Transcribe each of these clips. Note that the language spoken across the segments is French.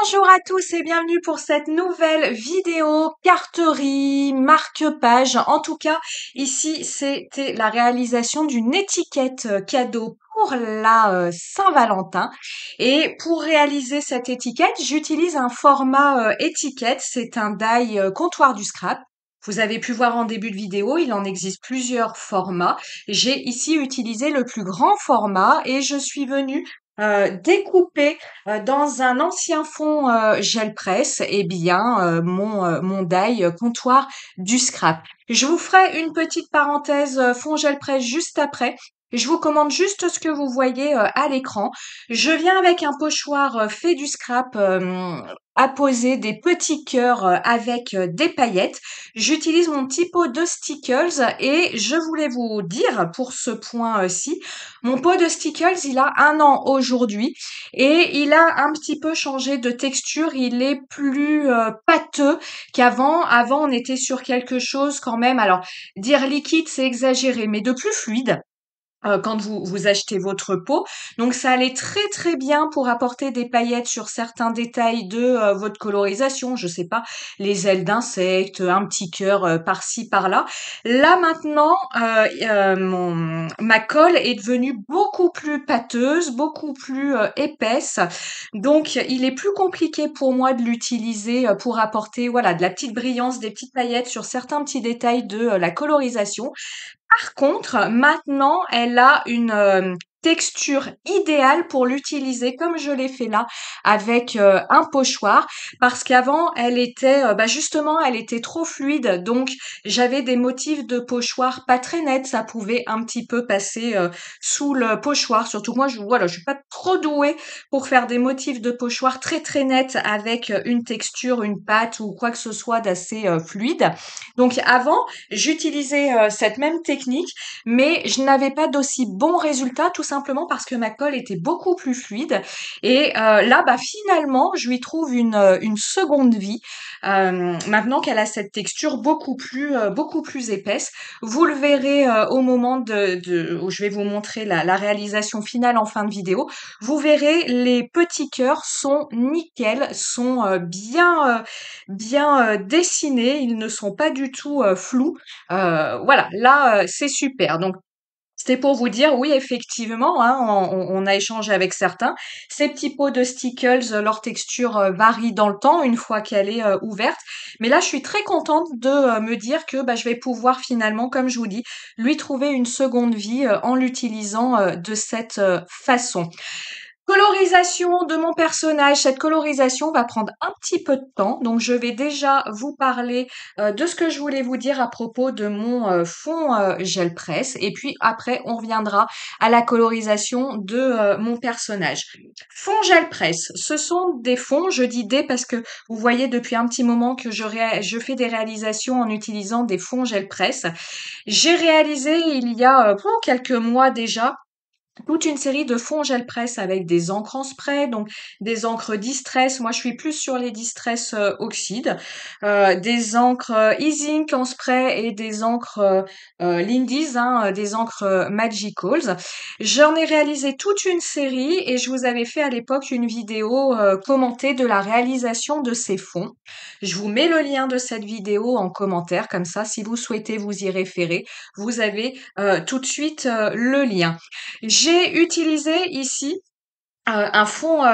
Bonjour à tous et bienvenue pour cette nouvelle vidéo carterie, marque-page. En tout cas, ici, c'était la réalisation d'une étiquette cadeau pour la Saint-Valentin. Et pour réaliser cette étiquette, j'utilise un format étiquette. C'est un die comptoir du scrap. Vous avez pu voir en début de vidéo, il en existe plusieurs formats. J'ai ici utilisé le plus grand format et je suis venue découper dans un ancien fond gel presse, eh bien mon die comptoir du scrap. Je vous ferai une petite parenthèse fond gel presse juste après. Je vous commande juste ce que vous voyez à l'écran. Je viens avec un pochoir fait du scrap apposer des petits cœurs avec des paillettes. J'utilise mon petit pot de Stickles et je voulais vous dire pour ce point-ci, mon pot de Stickles, il a 1 an aujourd'hui et il a un petit peu changé de texture. Il est plus pâteux qu'avant. Avant, on était sur quelque chose quand même. Alors, dire liquide, c'est exagéré, mais de plus fluide quand vous achetez votre pot. Donc ça allait très très bien pour apporter des paillettes sur certains détails de votre colorisation, je sais pas, les ailes d'insectes, un petit cœur par-ci par-là. Là maintenant, ma colle est devenue beaucoup plus pâteuse, beaucoup plus épaisse. Donc il est plus compliqué pour moi de l'utiliser pour apporter voilà de la petite brillance, des petites paillettes sur certains petits détails de la colorisation. Par contre, maintenant, elle a une texture idéale pour l'utiliser comme je l'ai fait là avec un pochoir parce qu'avant elle était justement elle était trop fluide donc j'avais des motifs de pochoir pas très nets, ça pouvait un petit peu passer sous le pochoir, surtout que moi je suis pas trop douée pour faire des motifs de pochoir très très nets avec une texture, une pâte ou quoi que ce soit d'assez fluide. Donc avant j'utilisais cette même technique, mais je n'avais pas d'aussi bons résultats, tout simplement parce que ma colle était beaucoup plus fluide. Et là, finalement, je lui trouve une seconde vie. Maintenant qu'elle a cette texture beaucoup plus épaisse. Vous le verrez au moment où je vais vous montrer la réalisation finale en fin de vidéo. Vous verrez, les petits cœurs sont nickel, sont bien dessinés, ils ne sont pas du tout flous. Voilà, là c'est super. Donc c'était pour vous dire, oui, effectivement, hein, on a échangé avec certains. Ces petits pots de Stickles, leur texture varie dans le temps une fois qu'elle est ouverte. Mais là, je suis très contente de me dire que je vais pouvoir finalement, comme je vous dis, lui trouver une seconde vie en l'utilisant de cette façon. Colorisation de mon personnage. Cette colorisation va prendre un petit peu de temps, donc je vais déjà vous parler de ce que je voulais vous dire à propos de mon fond gel presse, et puis après on reviendra à la colorisation de mon personnage. Fond gel presse, ce sont des fonds, je dis des parce que vous voyez depuis un petit moment que je fais des réalisations en utilisant des fonds gel presse. J'ai réalisé il y a quelques mois déjà toute une série de fonds gel presse avec des encres en spray, donc des encres Distress. Moi, je suis plus sur les Distress oxyde, des encres E-Zinc en spray et des encres Lindy's, hein, des encres Magicals. J'en ai réalisé toute une série et je vous avais fait à l'époque une vidéo commentée de la réalisation de ces fonds. Je vous mets le lien de cette vidéo en commentaire, comme ça, si vous souhaitez vous y référer, vous avez tout de suite le lien. J'ai utilisé ici un fond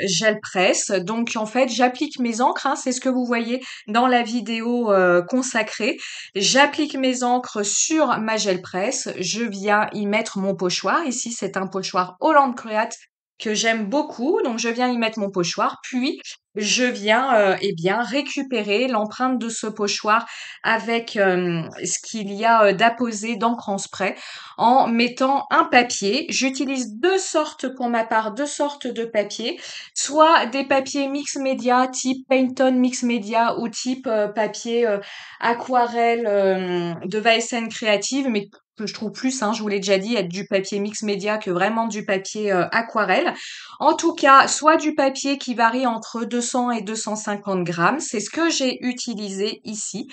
gel presse, donc en fait j'applique mes encres, hein, c'est ce que vous voyez dans la vidéo consacrée. J'applique mes encres sur ma gel presse, je viens y mettre mon pochoir. Ici c'est un pochoir Holland Create que j'aime beaucoup, donc je viens y mettre mon pochoir, puis je viens récupérer l'empreinte de ce pochoir avec ce qu'il y a d'apposé d'encre en spray en mettant un papier. J'utilise deux sortes pour ma part, deux sortes de papier, soit des papiers mix média type Pantone mix média ou type papier aquarelle de Vaesen Creative, mais que je trouve plus, hein, je vous l'ai déjà dit, être du papier mix média que vraiment du papier aquarelle. En tout cas, soit du papier qui varie entre 200 et 250 grammes, c'est ce que j'ai utilisé ici.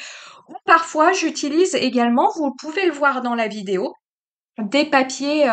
Ou parfois, j'utilise également, vous pouvez le voir dans la vidéo, des papiers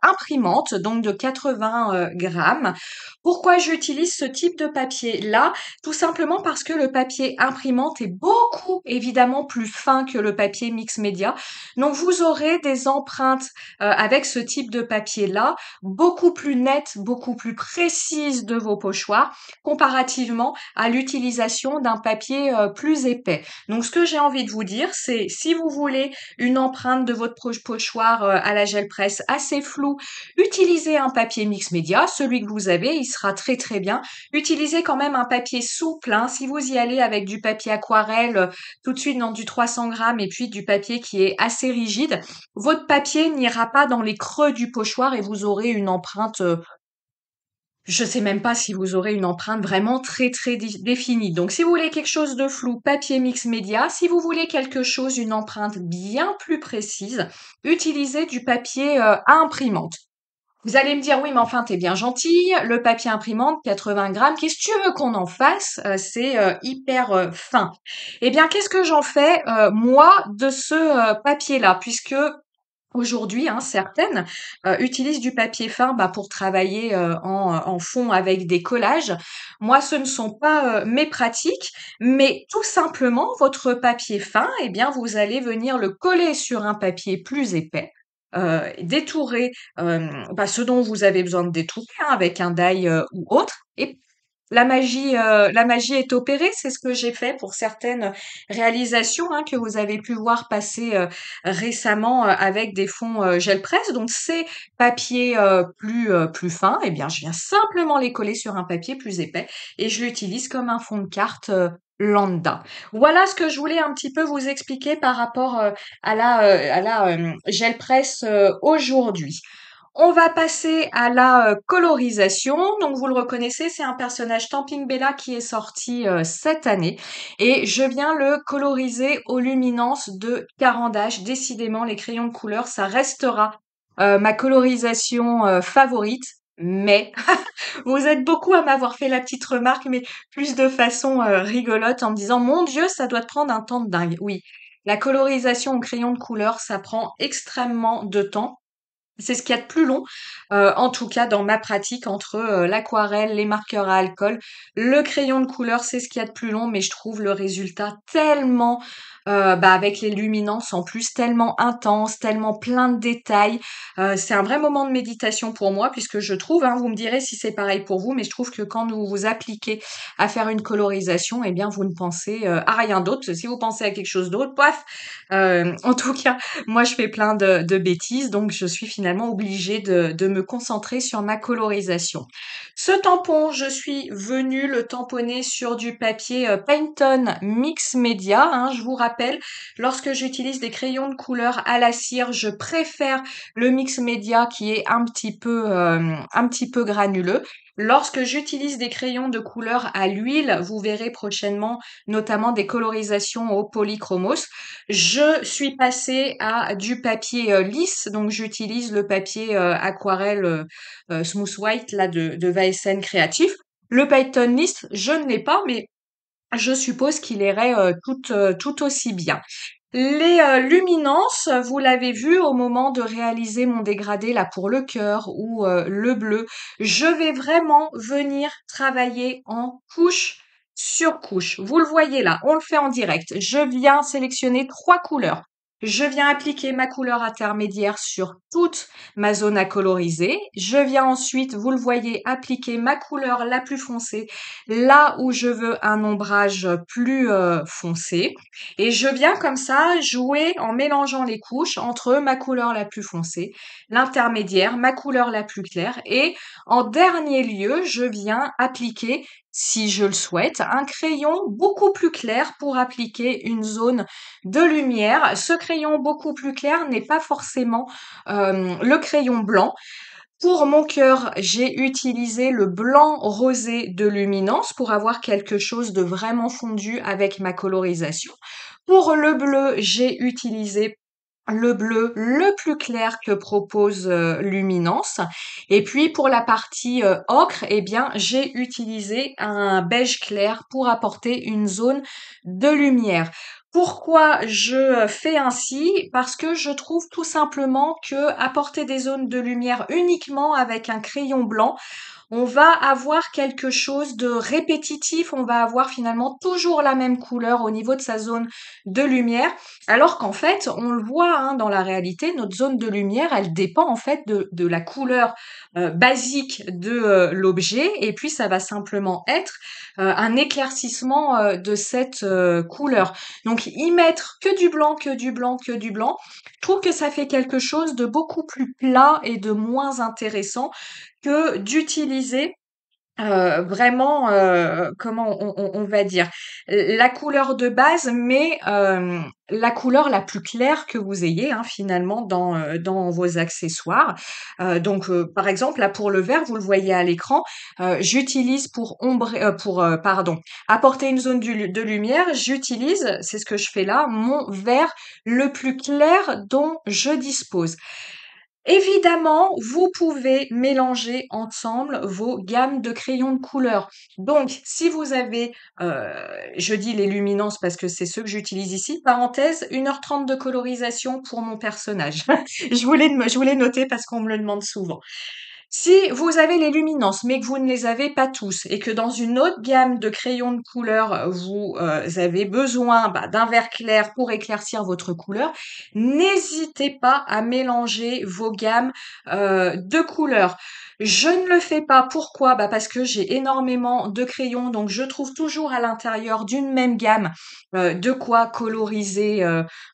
imprimantes, donc de 80 grammes. Pourquoi j'utilise ce type de papier-là? Tout simplement parce que le papier imprimante est beaucoup évidemment plus fin que le papier mix média. Donc vous aurez des empreintes avec ce type de papier-là beaucoup plus nettes, beaucoup plus précises de vos pochoirs comparativement à l'utilisation d'un papier plus épais. Donc ce que j'ai envie de vous dire, c'est si vous voulez une empreinte de votre pochoir à la gel presse assez floue, utilisez un papier mix média, celui que vous avez, il sera très très bien. Utilisez quand même un papier souple, hein. Si vous y allez avec du papier aquarelle, tout de suite dans du 300 grammes et puis du papier qui est assez rigide, votre papier n'ira pas dans les creux du pochoir et vous aurez une empreinte je sais même pas si vous aurez une empreinte vraiment très très définie. Donc si vous voulez quelque chose de flou, papier mix média. Si vous voulez quelque chose, une empreinte bien plus précise, utilisez du papier à imprimante. Vous allez me dire, oui, mais enfin, t'es bien gentil, le papier imprimante, 80 grammes, qu'est-ce que tu veux qu'on en fasse? C'est hyper fin. Eh bien, qu'est-ce que j'en fais, moi, de ce papier-là? Puisque aujourd'hui, hein, certaines utilisent du papier fin pour travailler en fond avec des collages. Moi, ce ne sont pas mes pratiques, mais tout simplement, votre papier fin, eh bien, vous allez venir le coller sur un papier plus épais. Détourer ce dont vous avez besoin de détourer hein, avec un die ou autre et la magie est opérée, c'est ce que j'ai fait pour certaines réalisations hein, que vous avez pu voir passer récemment avec des fonds gel presse. Donc ces papiers plus fins, eh bien je viens simplement les coller sur un papier plus épais et je l'utilise comme un fond de carte lambda. Voilà ce que je voulais un petit peu vous expliquer par rapport à la gel presse aujourd'hui. On va passer à la colorisation. Donc vous le reconnaissez, c'est un personnage Stamping Bella qui est sorti cette année et je viens le coloriser aux luminances de Caran d'Ache. Décidément, les crayons de couleur, ça restera ma colorisation favorite. Mais vous êtes beaucoup à m'avoir fait la petite remarque, mais plus de façon rigolote en me disant, mon Dieu, ça doit te prendre un temps de dingue. Oui, la colorisation au crayon de couleur, ça prend extrêmement de temps. C'est ce qu'il y a de plus long, en tout cas dans ma pratique entre, l'aquarelle, les marqueurs à alcool. Le crayon de couleur, c'est ce qu'il y a de plus long, mais je trouve le résultat tellement, avec les luminances en plus, tellement intense, tellement plein de détails. C'est un vrai moment de méditation pour moi puisque je trouve, hein, vous me direz si c'est pareil pour vous, mais je trouve que quand vous vous appliquez à faire une colorisation, eh bien vous ne pensez, à rien d'autre. Si vous pensez à quelque chose d'autre, paf, en tout cas moi, je fais plein de bêtises, donc je suis finalement obligée de me concentrer sur ma colorisation. Ce tampon, je suis venue le tamponner sur du papier Pantone Mix Media. Hein, je vous rappelle, lorsque j'utilise des crayons de couleur à la cire, je préfère le Mix Media qui est un petit peu granuleux. Lorsque j'utilise des crayons de couleur à l'huile, vous verrez prochainement notamment des colorisations au polychromos. Je suis passée à du papier lisse, donc j'utilise le papier aquarelle Smooth White là de Vaesen Créatif. Le Python lisse, je ne l'ai pas, mais je suppose qu'il irait tout aussi bien. Les luminances, vous l'avez vu au moment de réaliser mon dégradé là pour le cœur ou le bleu, je vais vraiment venir travailler en couche sur couche. Vous le voyez là, on le fait en direct. Je viens sélectionner 3 couleurs. Je viens appliquer ma couleur intermédiaire sur toute ma zone à coloriser. Je viens ensuite, vous le voyez, appliquer ma couleur la plus foncée là où je veux un ombrage plus foncé. Et je viens comme ça jouer en mélangeant les couches entre ma couleur la plus foncée, l'intermédiaire, ma couleur la plus claire et en dernier lieu, je viens appliquer, si je le souhaite, un crayon beaucoup plus clair pour appliquer une zone de lumière. Ce crayon beaucoup plus clair n'est pas forcément le crayon blanc. Pour mon cœur, j'ai utilisé le blanc rosé de luminance pour avoir quelque chose de vraiment fondu avec ma colorisation. Pour le bleu, j'ai utilisé le bleu le plus clair que propose Luminance. Et puis pour la partie ocre, eh bien j'ai utilisé un beige clair pour apporter une zone de lumière. Pourquoi je fais ainsi? Parce que je trouve tout simplement que apporter des zones de lumière uniquement avec un crayon blanc, on va avoir quelque chose de répétitif, on va avoir finalement toujours la même couleur au niveau de sa zone de lumière, alors qu'en fait, on le voit hein, dans la réalité, notre zone de lumière, elle dépend en fait de la couleur basique de l'objet, et puis ça va simplement être un éclaircissement de cette couleur. Donc y mettre que du blanc, que du blanc, que du blanc, je trouve que ça fait quelque chose de beaucoup plus plat et de moins intéressant que d'utiliser vraiment, comment on va dire? La couleur de base, mais la couleur la plus claire que vous ayez, hein, finalement dans vos accessoires. Donc par exemple, là, pour le vert, vous le voyez à l'écran, j'utilise pardon, apporter une zone de lumière, j'utilise, c'est ce que je fais là, mon vert le plus clair dont je dispose. Évidemment, vous pouvez mélanger ensemble vos gammes de crayons de couleur. Donc, si vous avez, je dis les luminances parce que c'est ceux que j'utilise ici, parenthèse, 1h30 de colorisation pour mon personnage. Je voulais noter parce qu'on me le demande souvent. Si vous avez les luminances, mais que vous ne les avez pas tous, et que dans une autre gamme de crayons de couleur, vous avez besoin d'un vert clair pour éclaircir votre couleur, n'hésitez pas à mélanger vos gammes de couleurs. Je ne le fais pas. Pourquoi? Parce que j'ai énormément de crayons, donc je trouve toujours à l'intérieur d'une même gamme de quoi coloriser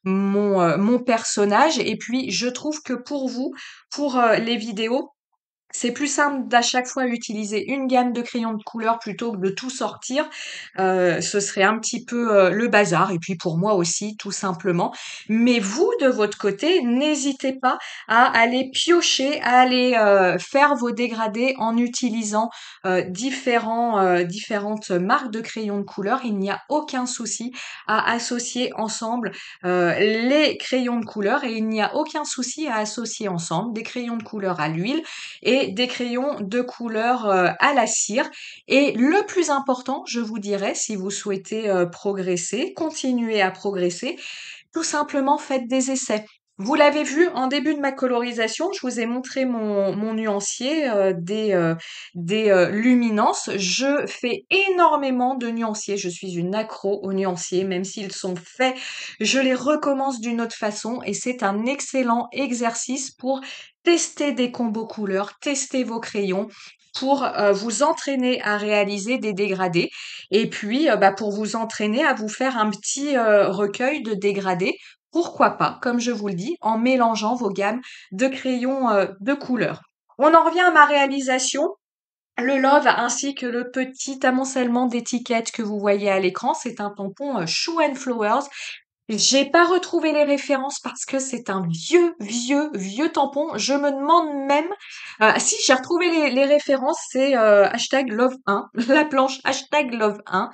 mon personnage. Et puis, je trouve que pour vous, pour les vidéos, c'est plus simple d'à chaque fois utiliser une gamme de crayons de couleur plutôt que de tout sortir. Ce serait un petit peu, le bazar et puis pour moi aussi tout simplement. Mais vous de votre côté, n'hésitez pas à aller piocher, à aller, faire vos dégradés en utilisant, différentes marques de crayons de couleur. Il n'y a aucun souci à associer ensemble, les crayons de couleur et il n'y a aucun souci à associer ensemble des crayons de couleur à l'huile et des crayons de couleur à la cire. Et le plus important, je vous dirais, si vous souhaitez progresser, continuer à progresser, tout simplement faites des essais. Vous l'avez vu en début de ma colorisation, je vous ai montré mon nuancier des luminances. Je fais énormément de nuanciers. Je suis une accro aux nuanciers, même s'ils sont faits, je les recommence d'une autre façon et c'est un excellent exercice pour tester des combos couleurs, tester vos crayons pour vous entraîner à réaliser des dégradés et puis pour vous entraîner à vous faire un petit recueil de dégradés. Pourquoi pas, comme je vous le dis, en mélangeant vos gammes de crayons de couleurs. On en revient à ma réalisation. Le Love ainsi que le petit amoncellement d'étiquettes que vous voyez à l'écran, c'est un tampon Shoe and Flowers. J'ai pas retrouvé les références parce que c'est un vieux tampon. Je me demande même si j'ai retrouvé les références, c'est hashtag Love 1, la planche hashtag Love 1.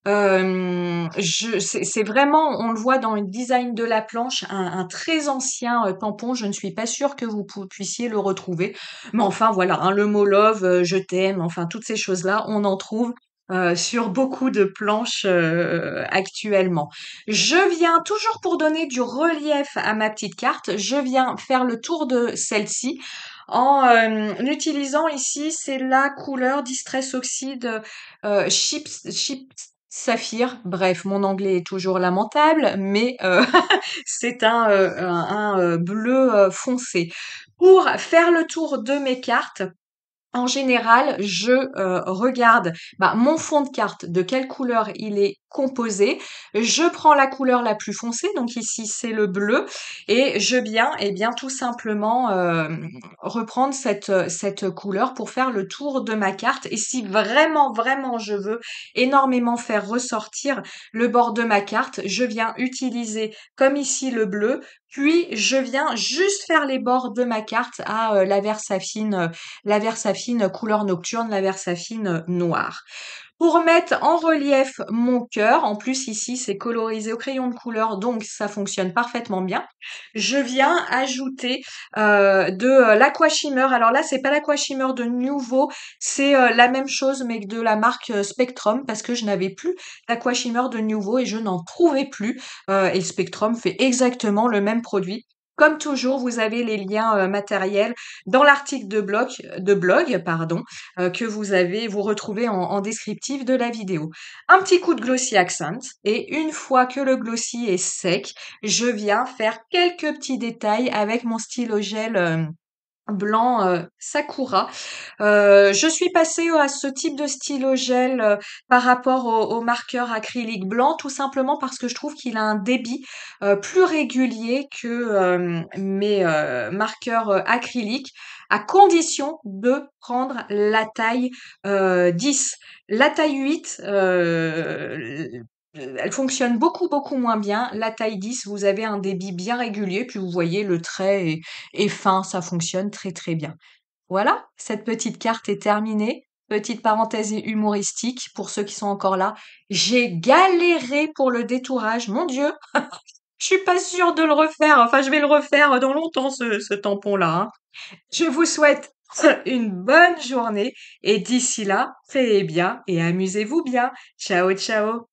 C'est vraiment, on le voit dans le design de la planche, un très ancien tampon. Je ne suis pas sûre que vous puissiez le retrouver. Mais enfin, voilà, hein, le mot love, je t'aime, enfin, toutes ces choses-là, on en trouve sur beaucoup de planches actuellement. Je viens, toujours pour donner du relief à ma petite carte, je viens faire le tour de celle-ci en utilisant ici, c'est la couleur Distress Oxide Chips Saphir. Bref, mon anglais est toujours lamentable, mais c'est un bleu foncé. Pour faire le tour de mes cartes, en général, je regarde mon fond de carte, de quelle couleur il est composé. Je prends la couleur la plus foncée, donc ici c'est le bleu, et je viens, tout simplement reprendre cette couleur pour faire le tour de ma carte. Et si vraiment je veux énormément faire ressortir le bord de ma carte, je viens utiliser comme ici le bleu, puis je viens juste faire les bords de ma carte à la Versafine couleur nocturne, la Versafine noire. Pour mettre en relief mon cœur, en plus ici c'est colorisé au crayon de couleur, donc ça fonctionne parfaitement bien. Je viens ajouter de l'Aqua Alors là, c'est pas l'Aqua de Nuvo, c'est la même chose mais de la marque Spectrum parce que je n'avais plus d'Aqua de Nuvo et je n'en trouvais plus. Et Spectrum fait exactement le même produit. Comme toujours, vous avez les liens matériels dans l'article de blog, pardon, que vous retrouvez en descriptif de la vidéo. Un petit coup de Glossy Accent et une fois que le glossy est sec, je viens faire quelques petits détails avec mon stylo gel blanc Sakura. Je suis passée à ce type de stylo gel par rapport au marqueur acrylique blanc, tout simplement parce que je trouve qu'il a un débit plus régulier que mes marqueurs acryliques, à condition de prendre la taille 10. La taille 8, elle fonctionne beaucoup, beaucoup moins bien. La taille 10, vous avez un débit bien régulier, puis vous voyez le trait est fin, ça fonctionne très, très bien. Voilà, cette petite carte est terminée. Petite parenthèse humoristique pour ceux qui sont encore là. J'ai galéré pour le détourage. Mon Dieu, je suis pas sûre de le refaire. Enfin, je vais le refaire dans longtemps, ce tampon-là, hein. Je vous souhaite une bonne journée et d'ici là, faites bien et amusez-vous bien. Ciao, ciao.